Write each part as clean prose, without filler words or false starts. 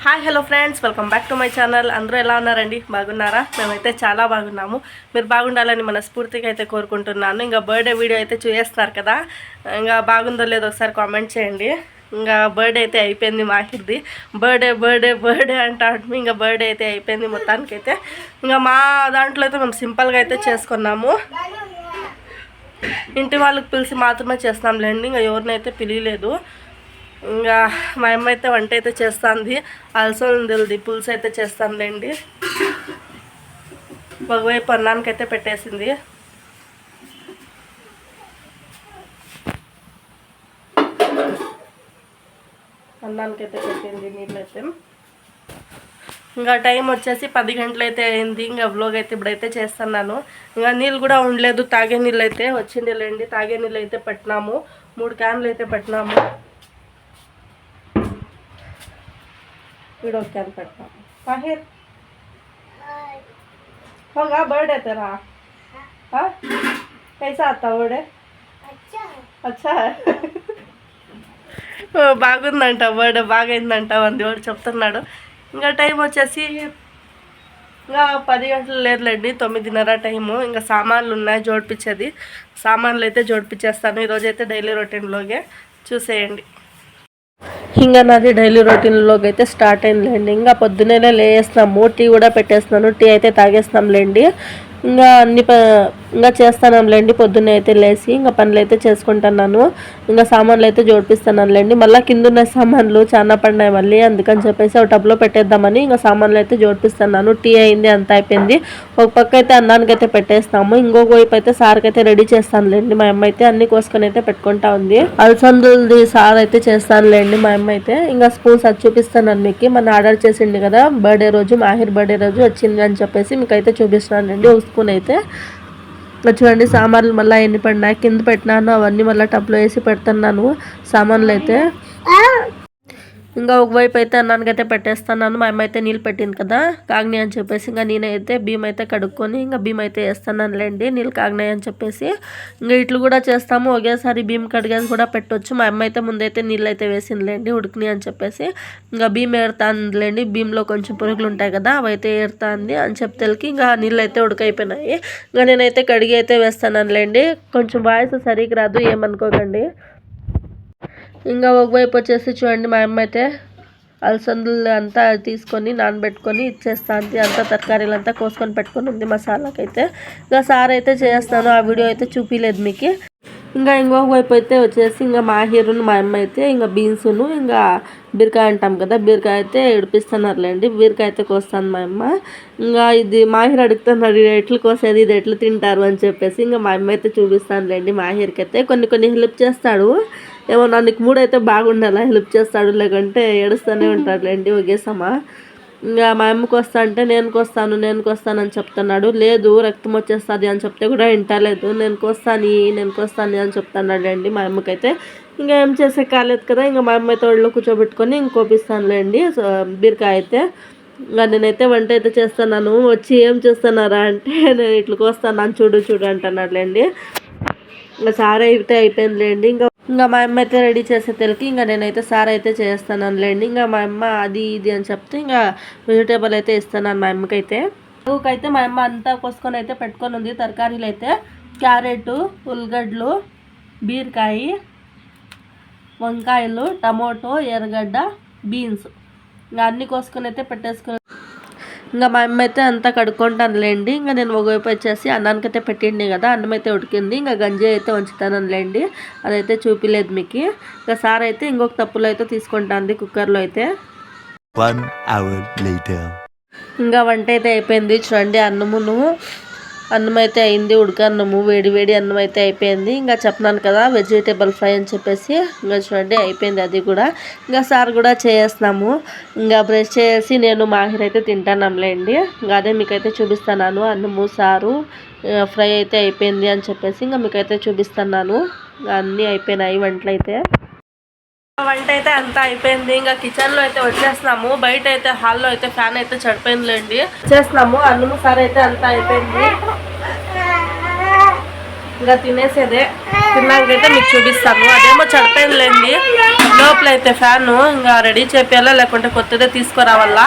Hi hello friends, welcome back to my channel. అందరూ ఎలా ఉన్నారండి? బాగున్నారా? మేమైతే చాలా బాగున్నాము. మీరు బాగుండాలని మనస్ఫూర్తిగా అయితే కోరుకుంటున్నాను. ఇంకా బర్త్డే వీడియో అయితే చూసేస్తున్నారు కదా, ఇంకా బాగుందో లేదో ఒకసారి కామెంట్ చేయండి. ఇంకా బర్త్డే అయితే అయిపోయింది మాహిర్ది. బర్త్డే బర్త్డే బర్త్డే అంటాడు. ఇంకా బర్త్డే అయితే అయిపోయింది మొత్తానికైతే. ఇంకా మా దాంట్లో అయితే మేము సింపుల్గా అయితే చేసుకున్నాము. ఇంటి వాళ్ళకి పిలిచి మాత్రమే చేస్తాంలేండి, ఇంకా ఎవరినైతే పిలియలేదు. ఇంకా మా అమ్మ అయితే వంట అయితే చేస్తుంది. అలసందలది పులుసు అయితే చేస్తానులేండి. ఒకవైపు అన్నానికైతే పెట్టేసింది. అన్నానికైతే పెట్టింది నీళ్ళైతే. ఇంకా టైం వచ్చేసి 10 గంటలు అయితే అయింది. ఇంకా వ్లాగ్ అయితే ఇప్పుడైతే చేస్తున్నాను. ఇంకా నీళ్ళు కూడా ఉండలేదు, తాగే నీళ్ళు అయితే వచ్చిండేలేండి. తాగే నీళ్ళు అయితే పెట్టినాము, 3 క్యాన్లు అయితే పెట్టినాము. वीडियो कैन करता हूँ बाहर होगा बर्थडे तेरा। हाँ कैसा आता बर्थडे? अच्छा है బాగుందంట బర్త్డే, బాగైందంట అని వాడు చెప్తున్నాడు. ఇంకా టైం వచ్చేసి ఇంకా 10 గంటలు లేదులేండి, 9:30 టైము. ఇంకా సామాన్లు ఉన్నాయి జోడిపించేది. సామాన్లు అయితే జోడిపించేస్తాను ఈరోజైతే డైలీ రొటీన్లోగే. చూసేయండి. ఇంకా నాది డైలీ రొటీన్లోకి అయితే స్టార్ట్ అయిందిలేండి. ఇంకా పొద్దున్నే లేస్తున్నాము, టీ కూడా పెట్టేస్తున్నాను. టీ అయితే తాగేస్తాంలేండి. ఇంకా ఇంకా చేస్తానంలేండి. పొద్దున్నే అయితే లేచి ఇంకా పనులు అయితే చేసుకుంటున్నాను. ఇంకా సామాన్లు అయితే జోడిపిస్తున్నానులేండి. మళ్ళీ కింద ఉన్న సామాన్లు చాలా పడినాయి మళ్ళీ, అందుకని చెప్పేసి ఒక టబ్లో పెట్టేద్దామని ఇంకా సామాన్లు అయితే జోడిపిస్తున్నాను. టీ అయింది, అంతా అయిపోయింది. ఒక పక్క అయితే అన్నానికి అయితే పెట్టేస్తాము, ఇంకొక వైపు అయితే సార్కి అయితే రెడీ చేస్తానులేండి. మా అమ్మ అయితే అన్ని కోసుకొని అయితే పెట్టుకుంటా ఉంది. అలసందులది సార్ అయితే చేస్తానులేండి మా అమ్మ అయితే. ఇంకా స్పూన్స్ అది చూపిస్తాను మీకు. మన ఆర్డర్ చేసింది కదా బర్త్డే రోజు, మాహిర్ బర్త్డే రోజు వచ్చింది అని చెప్పేసి మీకు అయితే చూపిస్తున్నానండి. ఒక స్పూన్ అయితే చూడండి. సామాన్లు మళ్ళీ ఎన్ని పడినాయి కింద పెట్టినాను, అవన్నీ మళ్ళీ టబ్లో వేసి పెడుతున్నాను సామాన్లు అయితే. ఇంకా ఒకవైపు అయితే అన్నానికైతే పెట్టేస్తున్నాను. మా అమ్మ అయితే నీళ్ళు పెట్టింది కదా కాగ్ని అని చెప్పేసి, ఇంకా నేనైతే బియ్యం అయితే కడుక్కొని ఇంకా బియ్యం అయితే వేస్తున్నానులేండి, నీళ్ళు కాగినాయి అని చెప్పేసి. ఇంకా ఇట్లు కూడా చేస్తాము, ఒకేసారి బియ్యం కడిగేసి కూడా పెట్టవచ్చు. మా అమ్మ అయితే ముందైతే నీళ్ళు అయితే వేసిందిలేండి ఉడికిని అని చెప్పేసి. ఇంకా బియ్యం ఏరుతాందిలేండి, బియ్యంలో కొంచెం పురుగులు ఉంటాయి కదా అవి అయితే ఏరుతాంది అని చెప్తేకి ఇంకా నీళ్ళు అయితే ఉడకైపోయినాయి. ఇంకా నేనైతే కడిగి అయితే వేస్తానులేండి. కొంచెం వాయిస్ సరిగ్గా రాదు, ఏమనుకోకండి. ఇంకా ఒకవైపు వచ్చేసి చూడండి, మా అమ్మ అయితే అలసందులు అంతా తీసుకొని నానబెట్టుకొని ఇచ్చేస్తాంది. అంతా తరకారీలు అంతా కోసుకొని పెట్టుకొని ఉంది మసాలాకైతే. ఇంకా సార్ అయితే చేస్తాను, ఆ వీడియో అయితే చూపించలేదు మీకు. ఇంకా ఇంకొక వైపు అయితే వచ్చేసి ఇంకా మాహిరును మా అమ్మ అయితే ఇంకా బీన్సును ఇంకా బీరకాయ అంటాం కదా, బీరకాయ అయితే ఇడిపిస్తున్నారులేండి. బీరకాయ అయితే కోస్తాను మా అమ్మ. ఇంకా ఇది మాహిర్ అడుగుతున్నాడు ఎట్లు కోసేది, ఇది ఎట్లు తింటారు అని చెప్పేసి. ఇంకా మా అమ్మ అయితే చూపిస్తానులేండి. మాహిర్కి అయితే కొన్ని హెల్ప్ చేస్తాడు. ఏమో నాకు మూడు అయితే బాగుండాలా, హెల్ప్ చేస్తాడు, లేకుంటే ఏడుస్తూనే ఉంటాడులేండి ఒకేసమా. ఇంకా మా అమ్మకి వస్తా అంటే నేను కోస్తాను అని చెప్తున్నాడు. లేదు రక్తం వచ్చేస్తుంది అని చెప్తే కూడా వింటలేదు. నేను కోస్తాను అని చెప్తున్నాడు అండి మా అమ్మకైతే. ఇంకా ఏం చేసే కాలేదు కదా, ఇంకా మా అమ్మ అయితే ఒళ్ళో కూర్చోబెట్టుకొని కోపిస్తానులేండి బీరకాయ అయితే. ఇంకా నేనైతే వంట అయితే చేస్తున్నాను. వచ్చి ఏం చేస్తున్నారా అంటే నేను ఇట్లా కోస్తాను చూడు అంటున్నాడులేండి. ఇంకా సార్ అయితే అయిపోయిందిలేండి. ఇంకా మా అమ్మ అయితే రెడీ చేసే తెలికి ఇంకా నేనైతే సార్ అయితే చేస్తానులేండి. ఇంకా మా అమ్మ అది ఇది అని చెప్తే ఇంకా వెజిటేబుల్ అయితే ఇస్తున్నాను మా అమ్మకైతే. అయితే మా అమ్మ అంతా కోసుకొని అయితే పెట్టుకొని ఉంది. తరకారీలు అయితే క్యారెట్, ఉల్లిగడ్డలు, బీరకాయ, వంకాయలు, టమోటో, ఎర్రగడ్డ, బీన్స్ ఇంకా అన్నీ కోసుకొని అయితే పెట్టేసుకొని ఇంకా మా అమ్మ అయితే అంతా కడుక్కుంటానులేండి. ఇంకా నేను ఒకవైపు వచ్చేసి అన్నానికైతే పెట్టిండి కదా, అన్నం అయితే ఉడికింది. ఇంకా గంజి అయితే ఉంచుతానులేండి, అదైతే చూపిలేదు మీకు. ఇంకా సార్ అయితే ఇంకొక తప్పులో అయితే తీసుకుంటాంది కుక్కర్లో అయితే. ఇంకా వంట అయితే అయిపోయింది చూడండి. అన్నం అయితే అయింది, ఉడకన్నము వేడి అన్నం అయితే అయిపోయింది. ఇంకా చెప్పినాను కదా వెజిటేబుల్ ఫ్రై అని చెప్పేసి. ఇంకా చూడండి అయిపోయింది అది కూడా. ఇంకా సార్ కూడా చేస్తున్నాము. ఇంకా బ్రష్ చేసి నేను మాహిర్ అయితే తింటానంలేండి. ఇంకా అదే మీకైతే చూపిస్తున్నాను. అన్నము సారు ఫ్రై అయితే అయిపోయింది అని చెప్పేసి ఇంకా మీకైతే చూపిస్తున్నాను. ఇంకా అన్నీ అయిపోయినాయి వంటలు అయితే. వంట అయితే అంతా అయిపోయింది. ఇంకా కిచెన్లో అయితే వచ్చేస్తున్నాము. బయట అయితే హాల్లో అయితే ఫ్యాన్ అయితే చెడిపోయిందిలేండి. వచ్చేస్తున్నాము. అన్నము సార్ అయితే అంతా అయిపోయింది, ఇంకా తినేసేదే. తిన్నాకైతే మీకు చూపిస్తాను. అదేమో చడిపోయిందిలేండి లోపల అయితే ఫ్యాను, ఇంకా రెడీ చేయాలా లేకుంటే కొత్తదే తీసుకురావాలా.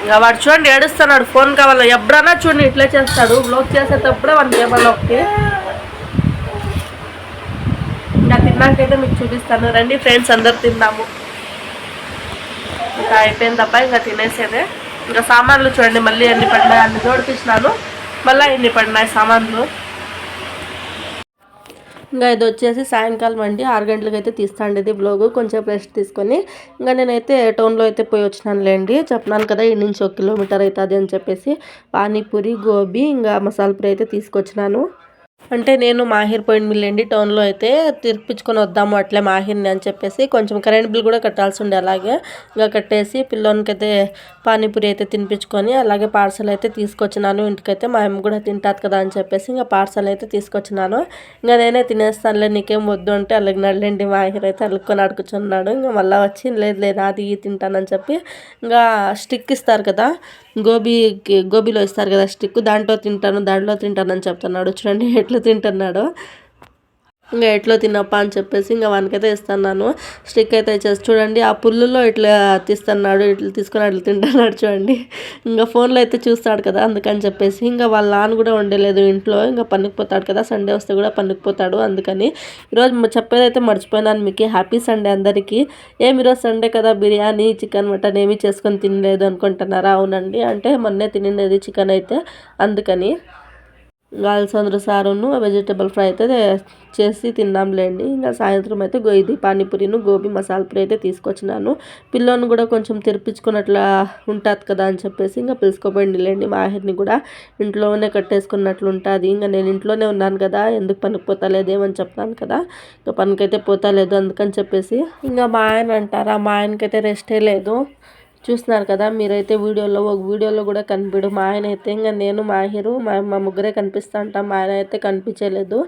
ఇంకా వాడు చూడండి ఏడుస్తున్నాడు, ఫోన్ కావాలా. ఎప్పుడన్నా చూడండి ఇట్లా చేస్తాడు, బ్లాక్ చేసేటప్పుడే వాడికి ఏమన్నా ఒకటి. ఇంకా తిన్నాకైతే మీకు చూపిస్తాను రండి ఫ్రెండ్స్, అందరు తిన్నాము. ఇంకా అయిపోయింది తప్ప ఇంకా తినేసేదే. ఇంకా సామాన్లు చూడండి మళ్ళీ ఎన్ని పడినాయి, అన్ని జోడిపించినాను, మళ్ళీ ఎన్ని పడినాయి సామాన్లు. ఇంకా ఇది వచ్చేసి సాయంకాలం అండి 6 గంటలకు అయితే తీస్తాండేది బ్లాగు. కొంచెం రెస్ట్ తీసుకొని ఇంకా నేనైతే టౌన్లో అయితే పోయి వచ్చినానులేండి. చెప్పినాను కదా ఈ నుంచి 1 కిలోమీటర్ అవుతుంది అని చెప్పేసి. పానీపూరి, గోబీ ఇంకా మసాలా పూరి అయితే తీసుకొచ్చినాను. అంటే నేను మాహిర్ పోయింది టౌన్లో అయితే తిరిపించుకొని వద్దాము అట్లే మాహిర్ని అని చెప్పేసి. కొంచెం కరెంట్ బిల్ కూడా కట్టాల్సి ఉండే, అలాగే ఇంకా కట్టేసి పిల్లోనికి అయితే పానీపూరి అయితే తినిపించుకొని అలాగే పార్సల్ అయితే తీసుకొచ్చినాను ఇంటికైతే. మా అమ్మ కూడా తింటాది కదా అని చెప్పేసి ఇంకా పార్సల్ అయితే తీసుకొచ్చినాను. ఇంకా నేనే తినేస్తానులే నీకేం వద్దు అంటే అలిగినాడులేండి. మాహిర్ అయితే అలుక్కొని అడుగుచున్నాడు. ఇంకా మళ్ళీ వచ్చి లేదు అది తింటానని చెప్పి ఇంకా స్టిక్ ఇస్తారు కదా గోబీలో ఇస్తారు కదా స్టిక్, దాంట్లో తింటాను అని చెప్తున్నాడు. చూడండి ఎట్లా తింటున్నాడు. ఇంకా ఎట్లా తిన్నప్ప అని చెప్పేసి ఇంకా వానికైతే ఇస్తున్నాను. స్టిక్ అయితే ఇచ్చేసి చూడండి ఆ పుల్లులో ఇట్లా తీస్తున్నాడు, ఇట్లా తీసుకొని అట్లా తింటున్నాడు చూడండి. ఇంకా ఫోన్లో అయితే చూస్తాడు కదా అందుకని చెప్పేసి. ఇంకా వాళ్ళ నాన్న కూడా ఉండలేదు ఇంట్లో, ఇంకా పనికిపోతాడు కదా, సండే వస్తే కూడా పనికిపోతాడు. అందుకని ఈరోజు చెప్పేదైతే మర్చిపోయినాను మీకు. హ్యాపీ సండే అందరికీ. ఈరోజు సండే కదా బిర్యానీ చికెన్ మటన్ ఏమీ చేసుకొని తినలేదు అనుకుంటున్నారా? అవునండి, అంటే మొన్నే తినేది చికెన్ అయితే, అందుకని అలసందర సారును వెజిటేబుల్ ఫ్రై అయితే చేసి తిన్నాంలేండి. ఇంకా సాయంత్రం అయితే ఇది పానీపూరిను గోబీ మసాలా పూరి అయితే తీసుకొచ్చినాను. పిల్లోని కూడా కొంచెం తెరిపించుకున్నట్లా ఉంటుంది కదా అని చెప్పేసి ఇంకా పిలుచుకోపోయిందిలేండి. మాహిర్ని కూడా ఇంట్లోనే కట్టేసుకున్నట్లు ఉంటుంది. ఇంకా నేను ఇంట్లోనే ఉన్నాను కదా, ఎందుకు పనికి పోతలేదేమని చెప్తాను కదా, ఇంకా పనికైతే పోతలేదు అందుకని చెప్పేసి. ఇంకా మా ఆయన అంటారా, మా ఆయనకైతే రెస్టే లేదు. చూస్తున్నారు కదా మీరైతే ఒక వీడియోలో కూడా కనిపించడు. మా ఆయన అయితే ఇంకా నేను మాహిరు మా ముగ్గురే కనిపిస్తూ ఉంటాం. మా ఆయన అయితే కనిపించలేదు.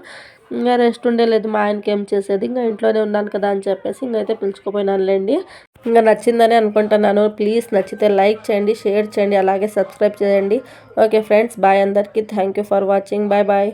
ఇంకా రెస్ట్ ఉండేలేదు మా ఆయనకి ఏం చేసేది. ఇంకా ఇంట్లోనే ఉన్నాను కదా అని చెప్పేసి ఇంకైతే పిలుచుకుపోయినానులేండి. ఇంకా నచ్చిందని అనుకుంటున్నాను. ప్లీజ్ నచ్చితే లైక్ చేయండి, షేర్ చేయండి, అలాగే సబ్స్క్రైబ్ చేయండి. ఓకే ఫ్రెండ్స్, బాయ్ అందరికీ. Thank you for watching. Bye bye.